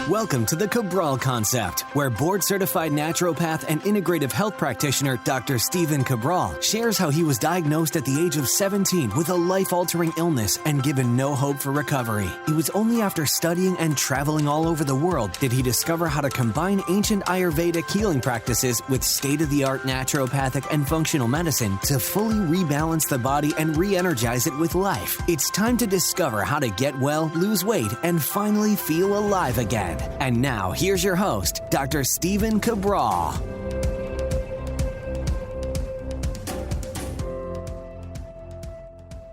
Welcome to the Cabral Concept, where board-certified naturopath and integrative health practitioner Dr. Stephen Cabral shares how he was diagnosed at the age of 17 with a life-altering illness and given no hope for recovery. It was only after studying and traveling all over the world did he discover how to combine ancient Ayurvedic healing practices with state-of-the-art naturopathic and functional medicine to fully rebalance the body and re-energize it with life. It's time to discover how to get well, lose weight, and finally feel alive again. And now, here's your host, Dr. Stephen Cabral.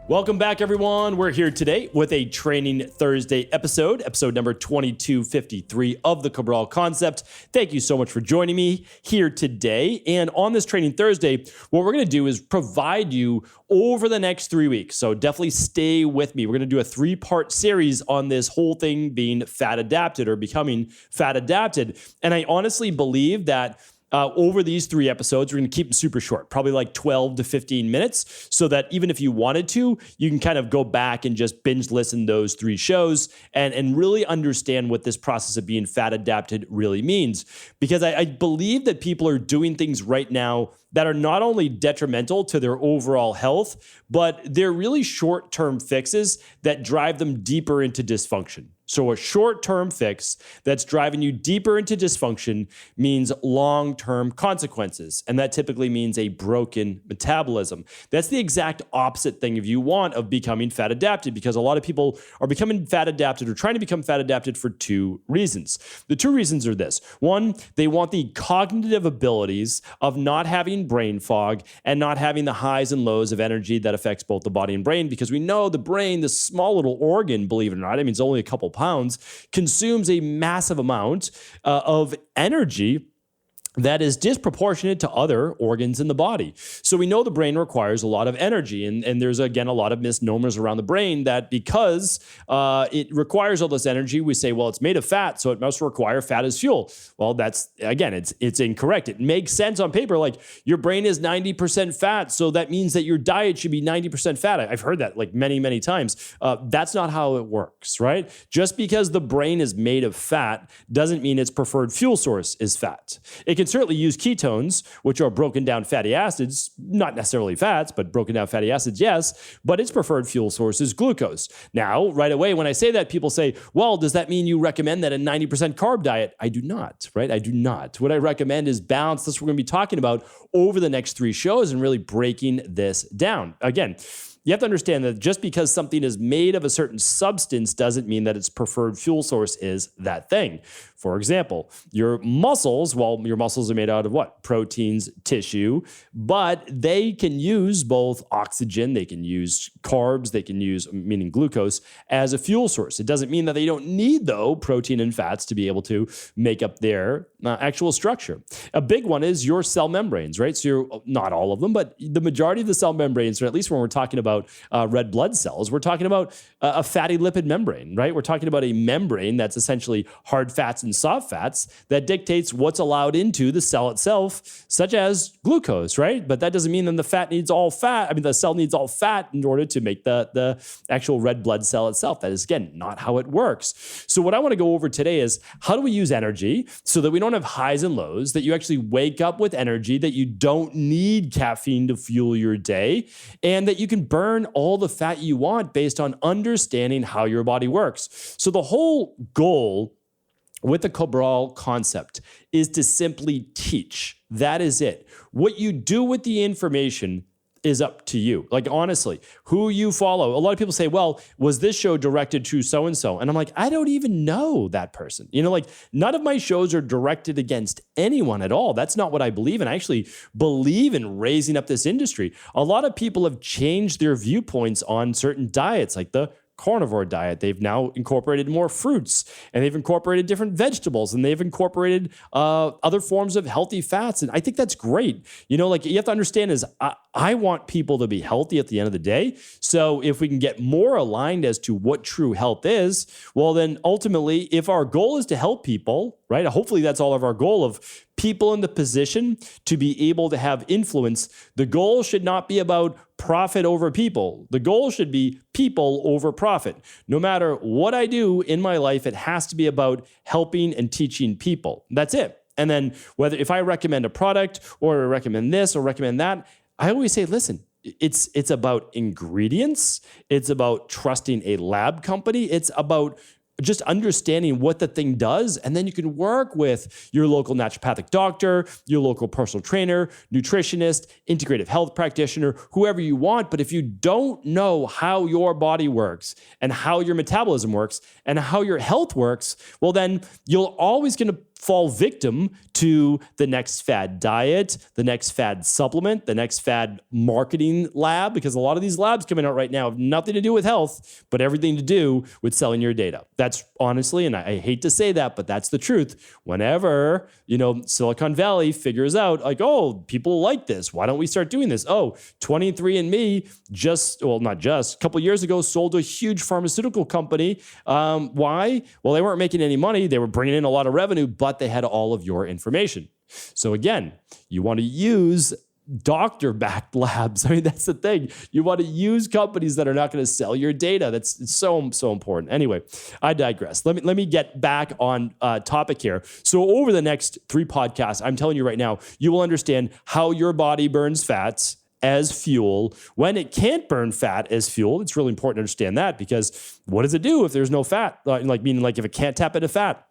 Welcome back, everyone. We're here today with a Training Thursday episode number 2253 of the Cabral Concept. Thank you so much for joining me here today. And on this Training Thursday, what we're going to do is provide you over the next 3 weeks. So definitely stay with me. We're going to do a 3-part series on this whole thing being fat adapted or becoming fat adapted. And I honestly believe that over these 3 episodes, we're going to keep them super short, probably like 12 to 15 minutes, so that even if you wanted to, you can kind of go back and just binge listen those 3 shows and really understand what this process of being fat adapted really means. Because I believe that people are doing things right now that are not only detrimental to their overall health, but they're really short-term fixes that drive them deeper into dysfunction. So a short-term fix that's driving you deeper into dysfunction means long-term consequences. And that typically means a broken metabolism. That's the exact opposite thing if you want of becoming fat adapted, because a lot of people are becoming fat adapted or trying to become fat adapted for 2 reasons. The 2 reasons are this. 1, they want the cognitive abilities of not having brain fog and not having the highs and lows of energy that affects both the body and brain, because we know the brain, this small little organ, believe it or not, I mean, it's only a couple pounds, consumes a massive amount of energy that is disproportionate to other organs in the body. So we know the brain requires a lot of energy. And there's, again, a lot of misnomers around the brain that because it requires all this energy, we say, well, it's made of fat, so it must require fat as fuel. Well, that's, again, it's incorrect. It makes sense on paper. Like, your brain is 90% fat, so that means that your diet should be 90% fat. I've heard that like many, many times. That's not how it works, right? Just because the brain is made of fat doesn't mean its preferred fuel source is fat. It can certainly use ketones, which are broken down fatty acids, not necessarily fats, but broken down fatty acids, yes, but its preferred fuel source is glucose. Now, right away, when I say that, people say, well, does that mean you recommend that a 90% carb diet? I do not, right? I do not. What I recommend is balance. That's what we're going to be talking about over the next 3 shows and really breaking this down. Again, you have to understand that just because something is made of a certain substance doesn't mean that its preferred fuel source is that thing. For example, your muscles, well, your muscles are made out of what? Proteins, tissue, but they can use both oxygen, they can use carbs, they can use, meaning glucose, as a fuel source. It doesn't mean that they don't need, though, protein and fats to be able to make up their actual structure. A big one is your cell membranes, right? So not all of them, but the majority of the cell membranes, or at least when we're talking about red blood cells, we're talking about a fatty lipid membrane, right? We're talking about a membrane that's essentially hard fats and soft fats that dictates what's allowed into the cell itself, such as glucose, right? But that doesn't mean that the cell needs all fat in order to make the actual red blood cell itself. That is, again, not how it works. So what I want to go over today is how do we use energy so that we don't have highs and lows, that you actually wake up with energy, that you don't need caffeine to fuel your day, and that you can burn all the fat you want based on understanding how your body works. So the whole goal with the Cabral concept is to simply teach. That is it. What you do with the information is up to you. Like, honestly, who you follow. A lot of people say, well, was this show directed to so-and-so? And I'm like, I don't even know that person. Like, none of my shows are directed against anyone at all. That's not what I believe in. I actually believe in raising up this industry. A lot of people have changed their viewpoints on certain diets, like the carnivore diet. They've now incorporated more fruits, and they've incorporated different vegetables, and they've incorporated other forms of healthy fats. And I think that's great. Like, you have to understand is I want people to be healthy at the end of the day. So if we can get more aligned as to what true health is, well, then ultimately, if our goal is to help people, right? Hopefully that's all of our goal of people in the position to be able to have influence, the goal should not be about profit over people. The goal should be people over profit. No matter what I do in my life, it has to be about helping and teaching people. That's it. And then whether if I recommend a product or recommend this or recommend that, I always say, listen, it's about ingredients. It's about trusting a lab company. It's about just understanding what the thing does. And then you can work with your local naturopathic doctor, your local personal trainer, nutritionist, integrative health practitioner, whoever you want. But if you don't know how your body works and how your metabolism works and how your health works, well, then you're always going to fall victim to the next fad diet, the next fad supplement, the next fad marketing lab, because a lot of these labs coming out right now have nothing to do with health, but everything to do with selling your data. That's honestly, and I hate to say that, but that's the truth. Whenever, Silicon Valley figures out like, oh, people like this, why don't we start doing this? Oh, 23andMe not just, a couple years ago sold a huge pharmaceutical company. Why? Well, they weren't making any money. They were bringing in a lot of revenue, but they had all of your information. So again, you want to use doctor-backed labs. I mean, that's the thing. You want to use companies that are not going to sell your data. It's so important. Anyway, I digress. Let me get back on topic here. So over the next 3 podcasts, I'm telling you right now, you will understand how your body burns fats as fuel. When it can't burn fat as fuel, it's really important to understand that, because what does it do if there's no fat? Meaning if it can't tap into fat.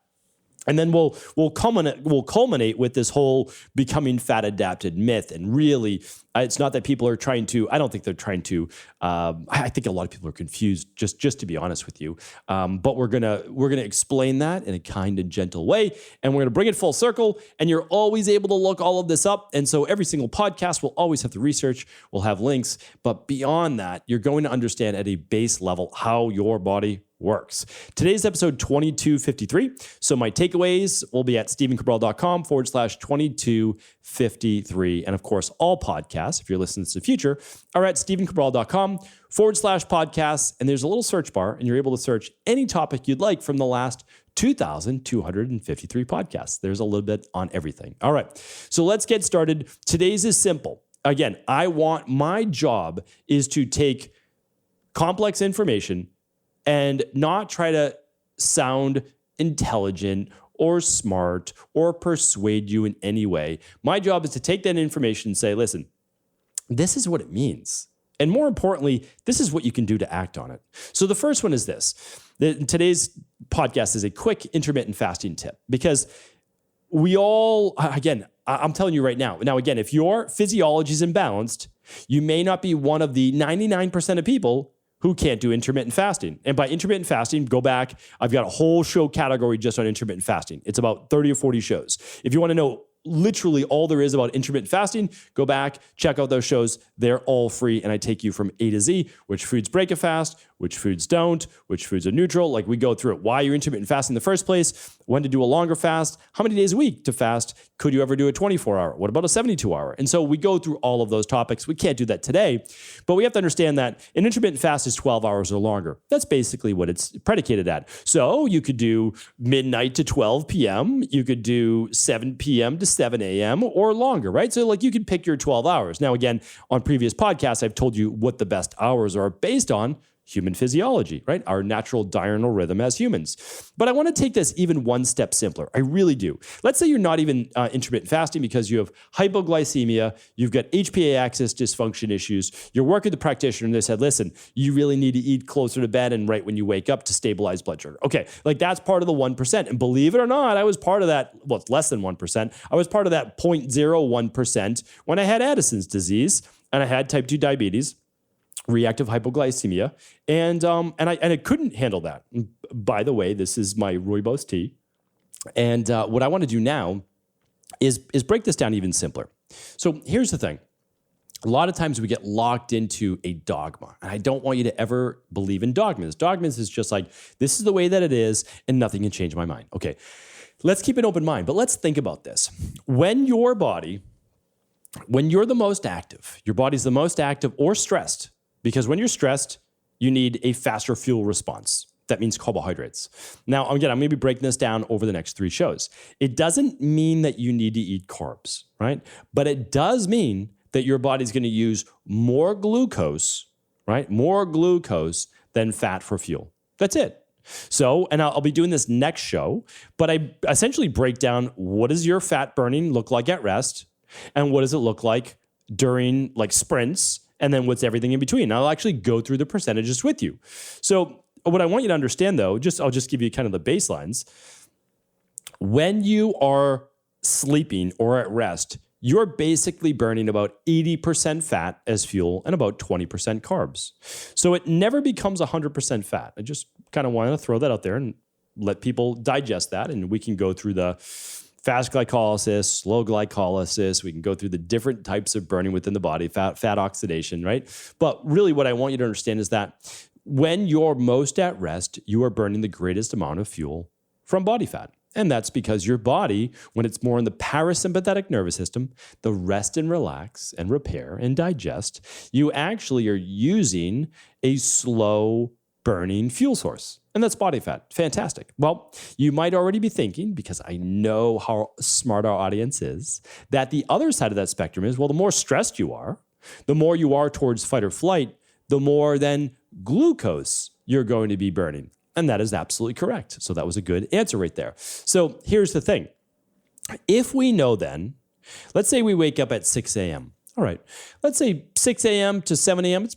And then we'll culminate with this whole becoming fat adapted myth. And really, it's not that people are trying to, I don't think they're trying to, I think a lot of people are confused, just to be honest with you. But we're gonna explain that in a kind and gentle way. And we're gonna bring it full circle. And you're always able to look all of this up. And so every single podcast will always have the research, we'll have links. But beyond that, you're going to understand at a base level how your body works. Today's episode 2253. So my takeaways will be at stephencabral.com/2253. And of course, all podcasts, if you're listening to the future, are at stephencabral.com/podcasts. And there's a little search bar, and you're able to search any topic you'd like from the last 2,253 podcasts. There's a little bit on everything. All right. So let's get started. Today's is simple. Again, my job is to take complex information and not try to sound intelligent or smart or persuade you in any way. My job is to take that information and say, listen, this is what it means. And more importantly, this is what you can do to act on it. So the first one is this. Today's podcast is a quick intermittent fasting tip, because we all, again, I'm telling you right now, if your physiology is imbalanced, you may not be one of the 99% of people who can't do intermittent fasting. And by intermittent fasting, go back, I've got a whole show category just on intermittent fasting. It's about 30 or 40 shows. If you want to know literally all there is about intermittent fasting, go back, check out those shows. They're all free. And I take you from A to Z, which foods break a fast, which foods don't, which foods are neutral. Like we go through it, why you're intermittent fasting in the first place, when to do a longer fast, how many days a week to fast, could you ever do a 24-hour? What about a 72-hour? And so we go through all of those topics. We can't do that today, but we have to understand that an intermittent fast is 12 hours or longer. That's basically what it's predicated at. So you could do midnight to 12 p.m., you could do 7 p.m. to 7 a.m. or longer, right? So like you could pick your 12 hours. Now, again, on previous podcasts, I've told you what the best hours are based on human physiology, right? Our natural diurnal rhythm as humans. But I want to take this even one step simpler. I really do. Let's say you're not even intermittent fasting because you have hypoglycemia, you've got HPA axis dysfunction issues, you're working with the practitioner and they said, listen, you really need to eat closer to bed and right when you wake up to stabilize blood sugar. Okay, like that's part of the 1%. And believe it or not, I was part of that, well, it's less than 1%. I was part of that 0.01% when I had Addison's disease and I had type 2 diabetes, reactive hypoglycemia, and I couldn't handle that. By the way, this is my rooibos tea, and what I want to do now is break this down even simpler. So here's the thing: a lot of times we get locked into a dogma, and I don't want you to ever believe in dogmas. Dogmas is just like this is the way that it is, and nothing can change my mind. Okay, let's keep an open mind, but let's think about this: when you're the most active, your body's the most active or stressed. Because when you're stressed, you need a faster fuel response. that means carbohydrates. Now, again, I'm going to be breaking this down over the next 3 shows. It doesn't mean that you need to eat carbs, right? But it does mean that your body's going to use more glucose, right? More glucose than fat for fuel. That's it. So, and I'll be doing this next show, but I essentially break down what does your fat burning look like at rest, and what does it look like during like sprints, and then what's everything in between. I'll actually go through the percentages with you. So what I want you to understand though, I'll just give you kind of the baselines. When you are sleeping or at rest, you're basically burning about 80% fat as fuel and about 20% carbs. So it never becomes 100% fat. I just kind of want to throw that out there and let people digest that, and we can go through the fast glycolysis, slow glycolysis. We can go through the different types of burning within the body, fat oxidation, right? But really what I want you to understand is that when you're most at rest, you are burning the greatest amount of fuel from body fat. And that's because your body, when it's more in the parasympathetic nervous system, the rest and relax and repair and digest, you actually are using a slow burning fuel source. And that's body fat. Fantastic. Well, you might already be thinking, because I know how smart our audience is, that the other side of that spectrum is, well, the more stressed you are, the more you are towards fight or flight, the more then glucose you're going to be burning. And that is absolutely correct. So that was a good answer right there. So here's the thing. If we know then, let's say we wake up at 6 a.m. All right. Let's say 6 a.m. to 7 a.m. It's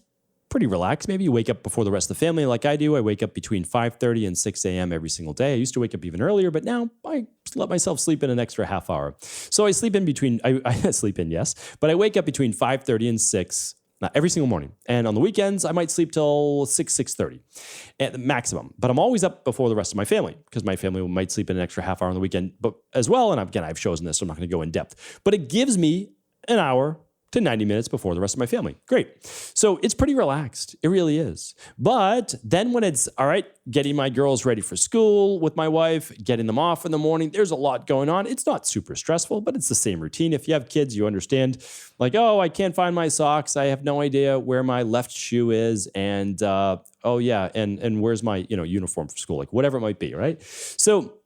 pretty relaxed. Maybe you wake up before the rest of the family like I do. I wake up between 5:30 and 6 a.m. every single day. I used to wake up even earlier, but now I let myself sleep in an extra half hour. So I sleep in between, I sleep in, yes, but I wake up between 5:30 and 6 every single morning. And on the weekends, I might sleep till 6:30 at the maximum. But I'm always up before the rest of my family, because my family might sleep in an extra half hour on the weekend but as well. And again, I've chosen this, so I'm not going to go in depth. But it gives me an hour to 90 minutes before the rest of my family. Great. So it's pretty relaxed. It really is. But then when it's, all right, getting my girls ready for school with my wife, getting them off in the morning, there's a lot going on. It's not super stressful, but it's the same routine. If you have kids, you understand, like, oh, I can't find my socks. I have no idea where my left shoe is. And, oh yeah, and where's my, uniform for school? Like whatever it might be, right? So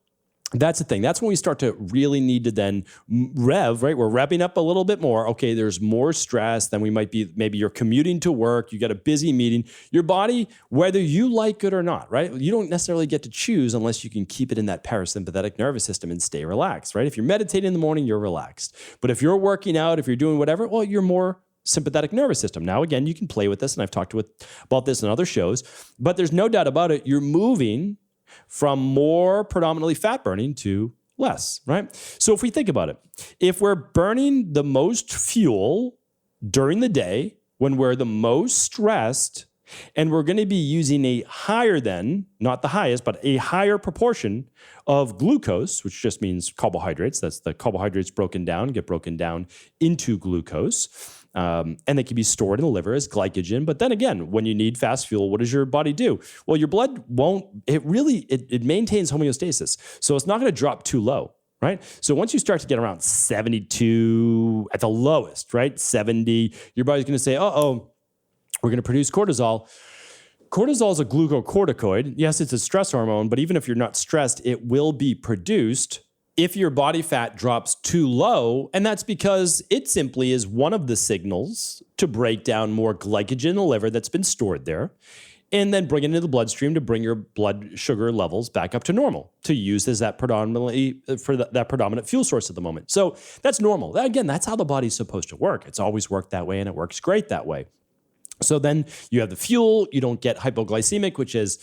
that's the thing. That's when we start to really need to then rev, right? We're revving up a little bit more. Okay, there's more stress than we might be. Maybe you're commuting to work. You got a busy meeting. Your body, whether you like it or not, right? You don't necessarily get to choose unless you can keep it in that parasympathetic nervous system and stay relaxed, right? If you're meditating in the morning, you're relaxed. But if you're working out, if you're doing whatever, well, you're more sympathetic nervous system. Now, again, you can play with this, and I've talked about this in other shows, but there's no doubt about it. You're moving from more predominantly fat burning to less, right? So if we think about it, if we're burning the most fuel during the day when we're the most stressed, and we're going to be using a higher than, not the highest, but a higher proportion of glucose, which just means carbohydrates. That's the carbohydrates get broken down into glucose. And they can be stored in the liver as glycogen. But then again, when you need fast fuel, what does your body do? Well, your blood it maintains homeostasis. So it's not going to drop too low, right? So once you start to get around 72 at the lowest, right? 70, your body's going to say, we're going to produce cortisol. Cortisol is a glucocorticoid. Yes, it's a stress hormone, but even if you're not stressed, it will be produced if your body fat drops too low. And that's because it simply is one of the signals to break down more glycogen in the liver that's been stored there, and then bring it into the bloodstream to bring your blood sugar levels back up to normal, to use as that predominantly for that predominant fuel source at the moment. So that's normal. Again, that's how the body's supposed to work. It's always worked that way, and it works great that way. So then you have the fuel, you don't get hypoglycemic, which is,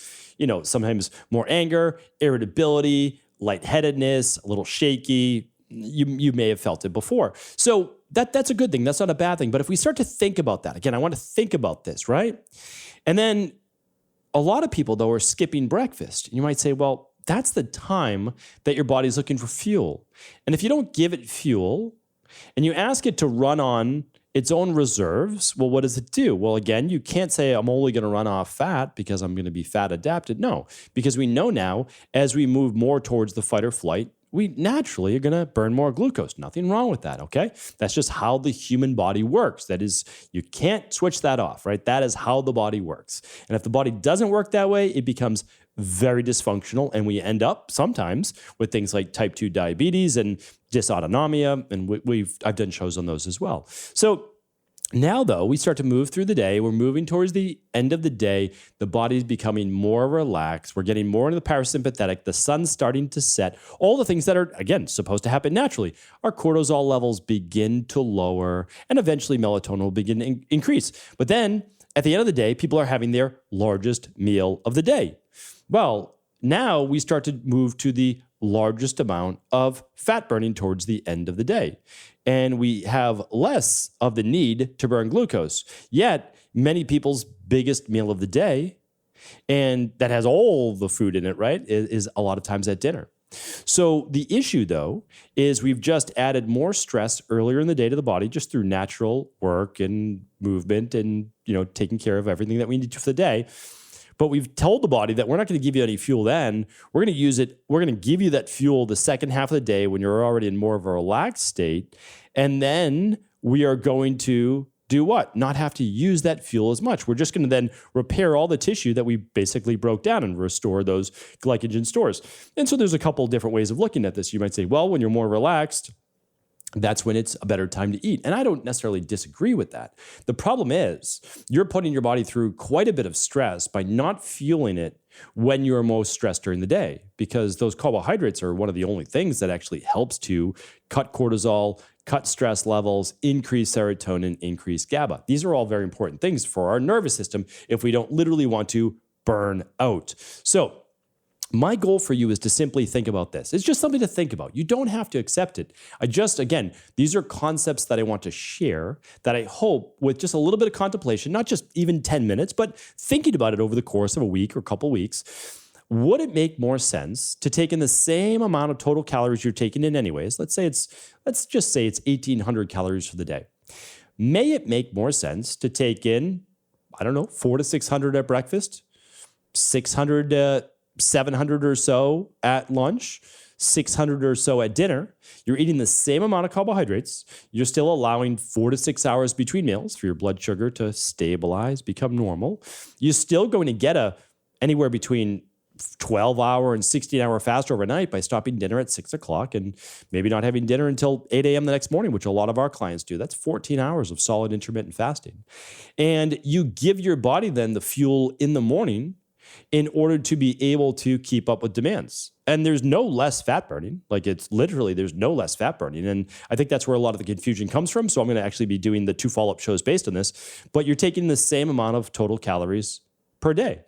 sometimes more anger, irritability, lightheadedness, a little shaky. You may have felt it before. So that's a good thing. That's not a bad thing. But if we start to think about that, again, I want to think about this, right? And then a lot of people, though, are skipping breakfast. And you might say, well, that's the time that your body's looking for fuel. And if you don't give it fuel and you ask it to run on its own reserves, well, what does it do? Well, again, you can't say I'm only going to run off fat because I'm going to be fat adapted. No, because we know now as we move more towards the fight or flight, we naturally are going to burn more glucose. Nothing wrong with that, okay? That's just how the human body works. That is, you can't switch that off, right? That is how the body works. And if the body doesn't work that way, it becomes very dysfunctional, and we end up sometimes with things like type 2 diabetes and dysautonomia, and I've done shows on those as well. So now, though, we start to move through the day. We're moving towards the end of the day. The body's becoming more relaxed. We're getting more into the parasympathetic. The sun's starting to set. All the things that are, again, supposed to happen naturally. Our cortisol levels begin to lower, and eventually melatonin will begin to increase. But then, at the end of the day, people are having their largest meal of the day. Well, now we start to move to the largest amount of fat burning towards the end of the day. And we have less of the need to burn glucose. Yet, many people's biggest meal of the day, and that has all the food in it, right, is a lot of times at dinner. So the issue, though, is we've just added more stress earlier in the day to the body just through natural work and movement and, taking care of everything that we need to for the day. But we've told the body that we're not going to give you any fuel then. We're going to use it. We're going to give you that fuel the second half of the day when you're already in more of a relaxed state. And then we are going to do what? Not have to use that fuel as much. We're just going to then repair all the tissue that we basically broke down and restore those glycogen stores. And so there's a couple different ways of looking at this. You might say, well, when you're more relaxed, that's when it's a better time to eat. And I don't necessarily disagree with that. The problem is you're putting your body through quite a bit of stress by not fueling it when you're most stressed during the day, because those carbohydrates are one of the only things that actually helps to cut cortisol, cut stress levels, increase serotonin, increase GABA. These are all very important things for our nervous system if we don't literally want to burn out. So my goal for you is to simply think about this. It's just something to think about. You don't have to accept it. Again, these are concepts that I want to share that I hope with just a little bit of contemplation, not just even 10 minutes, but thinking about it over the course of a week or a couple weeks. Would it make more sense to take in the same amount of total calories you're taking in anyways? Let's just say it's 1,800 calories for the day. May it make more sense to take in, 400 to 600 at breakfast, 600 700 or so at lunch, 600 or so at dinner. You're eating the same amount of carbohydrates. You're still allowing 4 to 6 hours between meals for your blood sugar to stabilize, become normal. You're still going to get anywhere between 12-hour and 16-hour fast overnight by stopping dinner at 6 o'clock and maybe not having dinner until 8 a.m. the next morning, which a lot of our clients do. That's 14 hours of solid intermittent fasting. And you give your body then the fuel in the morning in order to be able to keep up with demands. And there's no less fat burning. There's no less fat burning. And I think that's where a lot of the confusion comes from. So I'm going to actually be doing the 2 follow-up shows based on this. But you're taking the same amount of total calories per day.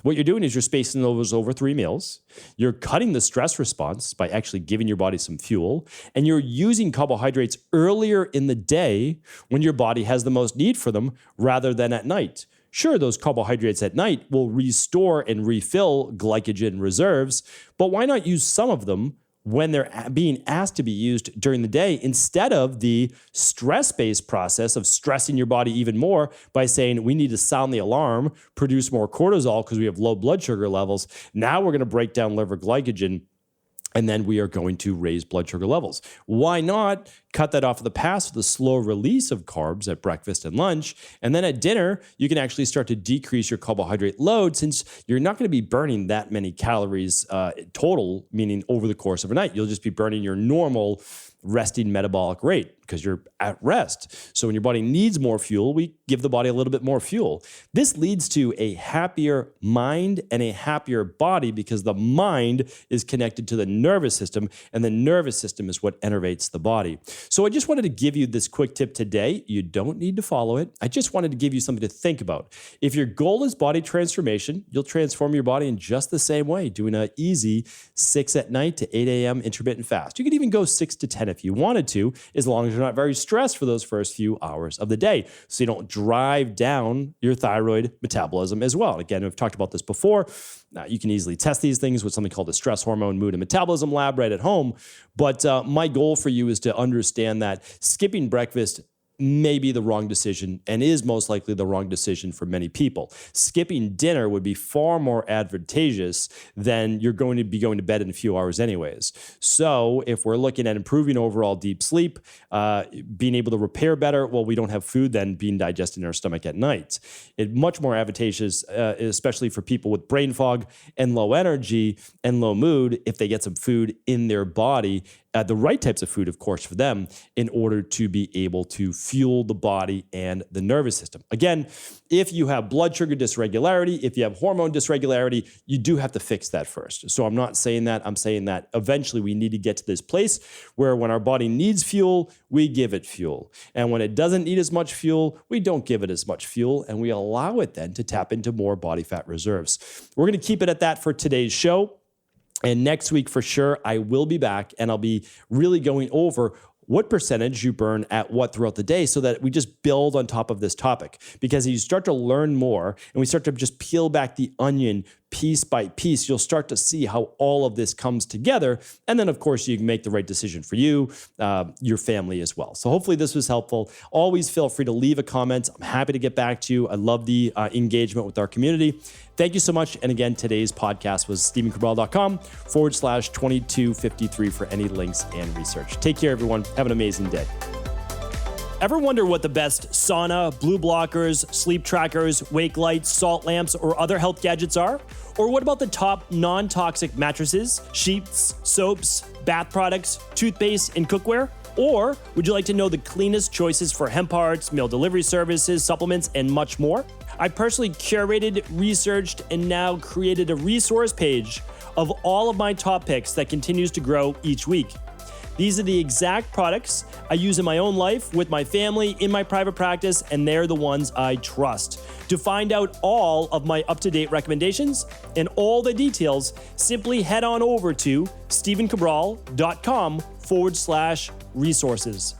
What you're doing is you're spacing those over 3 meals. You're cutting the stress response by actually giving your body some fuel. And you're using carbohydrates earlier in the day when your body has the most need for them rather than at night. Sure, those carbohydrates at night will restore and refill glycogen reserves, but why not use some of them when they're being asked to be used during the day instead of the stress-based process of stressing your body even more by saying we need to sound the alarm, produce more cortisol because we have low blood sugar levels. Now we're going to break down liver glycogen, and then we are going to raise blood sugar levels. Why not cut that off of the pass with a slow release of carbs at breakfast and lunch? And then at dinner, you can actually start to decrease your carbohydrate load since you're not going to be burning that many calories total, meaning over the course of a night. You'll just be burning your normal resting metabolic rate because you're at rest. So when your body needs more fuel, we give the body a little bit more fuel. This leads to a happier mind and a happier body because the mind is connected to the nervous system, and the nervous system is what innervates the body. So I just wanted to give you this quick tip today. You don't need to follow it. I just wanted to give you something to think about. If your goal is body transformation, you'll transform your body in just the same way, doing an easy 6 at night to 8 a.m. intermittent fast. You could even go 6 to 10 if you wanted to, as long as you're not very stressed for those first few hours of the day, so you don't drive down your thyroid metabolism as well. Again, we've talked about this before. You can easily test these things with something called the stress hormone mood and metabolism lab right at home. But my goal for you is to understand that skipping breakfast may be the wrong decision and is most likely the wrong decision for many people. Skipping dinner would be far more advantageous than you're going to be going to bed in a few hours anyways. So if we're looking at improving overall deep sleep, being able to repair better, well, we don't have food then being digested in our stomach at night. It's much more advantageous, especially for people with brain fog and low energy and low mood, if they get some food in their body, the right types of food, of course, for them, in order to be able to fuel the body and the nervous system. Again, if you have blood sugar dysregularity, if you have hormone dysregularity, you do have to fix that first. So I'm not saying that. I'm saying that eventually we need to get to this place where when our body needs fuel, we give it fuel. And when it doesn't need as much fuel, we don't give it as much fuel, and we allow it then to tap into more body fat reserves. We're going to keep it at that for today's show. And next week, for sure, I will be back and I'll be really going over what percentage you burn at what throughout the day so that we just build on top of this topic. Because as you start to learn more and we start to just peel back the onion piece by piece, you'll start to see how all of this comes together. And then, of course, you can make the right decision for you, your family as well. So hopefully this was helpful. Always feel free to leave a comment. I'm happy to get back to you. I love the engagement with our community. Thank you so much. And again, today's podcast was StephenCabral.com/2253 for any links and research. Take care, everyone. Have an amazing day. Ever wonder what the best sauna, blue blockers, sleep trackers, wake lights, salt lamps, or other health gadgets are? Or what about the top non-toxic mattresses, sheets, soaps, bath products, toothpaste, and cookware? Or would you like to know the cleanest choices for hemp parts, meal delivery services, supplements, and much more? I personally curated, researched, and now created a resource page of all of my top picks that continues to grow each week. These are the exact products I use in my own life, with my family, in my private practice, and they're the ones I trust. To find out all of my up-to-date recommendations and all the details, simply head on over to StephenCabral.com/resources.